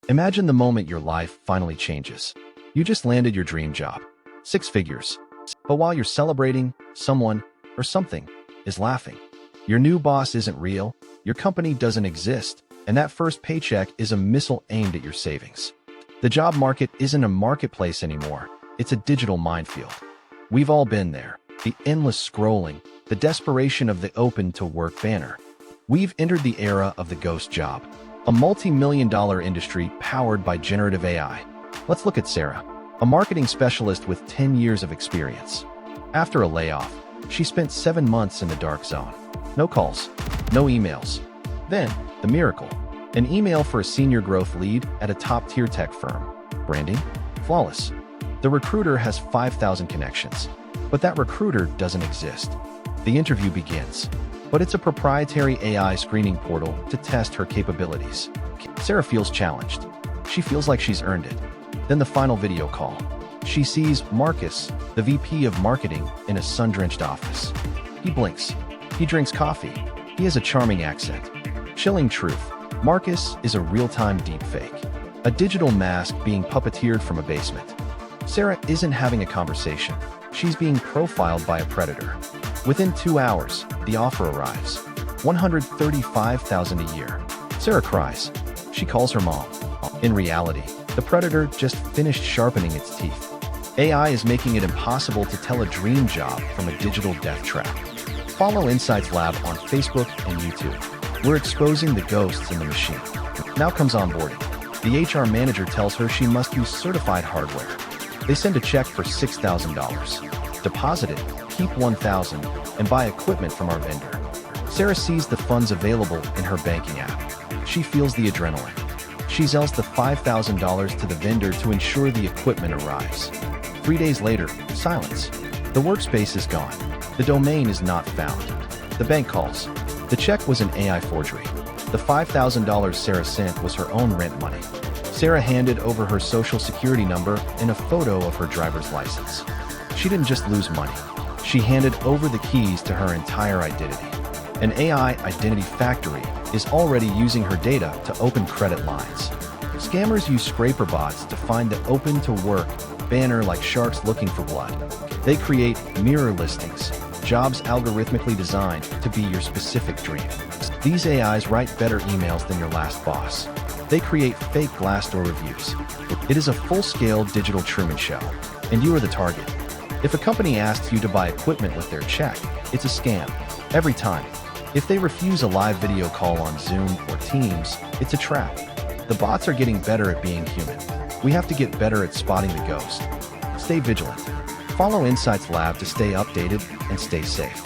Imagine the moment your life finally changes. You just landed your dream job. 6 figures. But while you're celebrating, someone or something is laughing. Your new boss isn't real, your company doesn't exist, and that first paycheck is a missile aimed at your savings. The job market isn't a marketplace anymore. It's a digital minefield. We've all been there. The endless scrolling, the desperation of the open to work banner. We've entered the era of the ghost job, a multi-million-dollar industry powered by generative AI. Let's look at Sarah, a marketing specialist with 10 years of experience. After a layoff, she spent 7 months in the dark zone. No calls, no emails. Then, the miracle. An email for a senior growth lead at a top-tier tech firm. Branding? Flawless. The recruiter has 5,000 connections, but that recruiter doesn't exist. The interview begins, but it's a proprietary AI screening portal to test her capabilities. Sarah feels challenged. She feels like she's earned it. Then the final video call. She sees Marcus, the VP of marketing, in a sun-drenched office. He blinks. He drinks coffee. He has a charming accent. Chilling truth. Marcus is a real-time deepfake, a digital mask being puppeteered from a basement. Sarah isn't having a conversation. She's being profiled by a predator. Within 2 hours, the offer arrives. $135,000 a year. Sarah cries. She calls her mom. In reality, the predator just finished sharpening its teeth. AI is making it impossible to tell a dream job from a digital death trap. Follow Insights Lab on Facebook and YouTube. We're exposing the ghosts in the machine. Now comes onboarding. The HR manager tells her she must use certified hardware. They send a check for $6,000. Deposit it, keep $1,000, and buy equipment from our vendor. Sarah sees the funds available in her banking app. She feels the adrenaline. She sells the $5,000 to the vendor to ensure the equipment arrives. 3 days later, silence. The workspace is gone. The domain is not found. The bank calls. The check was an AI forgery. The $5,000 Sarah sent was her own rent money. Sarah handed over her social security number and a photo of her driver's license. She didn't just lose money. She handed over the keys to her entire identity. An AI identity factory is already using her data to open credit lines. Scammers use scraper bots to find the open to work banner like sharks looking for blood. They create mirror listings, jobs algorithmically designed to be your specific dream. These AIs write better emails than your last boss. They create fake Glassdoor reviews. It is a full-scale digital Truman Show, and you are the target. If a company asks you to buy equipment with their check, it's a scam. Every time. If they refuse a live video call on Zoom or Teams, it's a trap. The bots are getting better at being human. We have to get better at spotting the ghost. Stay vigilant. Follow Insights Lab to stay updated and stay safe.